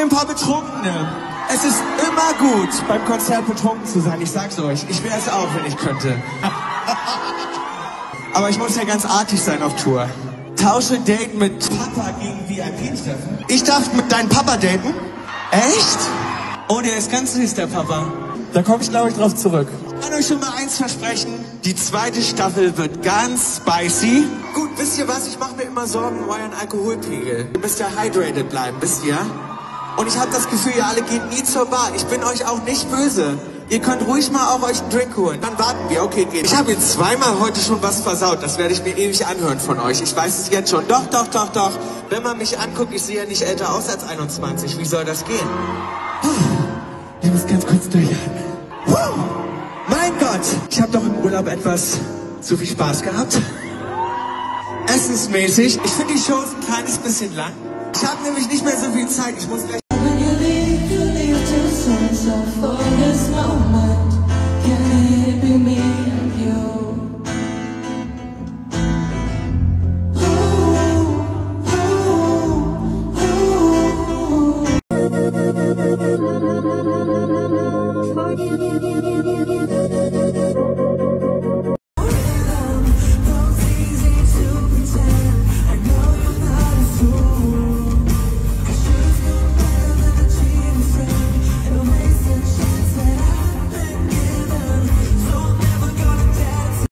wir ein paar Betrunkene. Es ist immer gut, beim Konzert betrunken zu sein. Ich sag's euch. Ich wäre es auch, wenn ich könnte. Aber ich muss ja ganz artig sein auf Tour. Tausche Date mit Papa gegen VIP-Treffen. Ich darf mit deinem Papa daten? Echt? Oh, der ist ganz süß, der Papa. Da komme ich, glaube ich, drauf zurück. Ich kann euch schon mal eins versprechen. Die zweite Staffel wird ganz spicy. Gut, wisst ihr was? Ich mache mir immer Sorgen um euren Alkoholpegel. Ihr müsst ja hydrated bleiben, wisst ihr? Und ich habe das Gefühl, ihr alle geht nie zur Bar. Ich bin euch auch nicht böse. Ihr könnt ruhig mal auch euch einen Drink holen. Dann warten wir. Okay, geht. Ich habe jetzt zweimal heute schon was versaut. Das werde ich mir ewig anhören von euch. Ich weiß es jetzt schon. Doch. Wenn man mich anguckt, ich sehe ja nicht älter aus als 21. Wie soll das gehen? Ich muss ganz kurz durchatmen. Mein Gott, ich habe doch im Urlaub etwas zu viel Spaß gehabt. Essensmäßig. Ich finde die Shows ein kleines bisschen lang. Ich habe nämlich nicht mehr so viel Zeit. Ich muss gleich... Forgive me.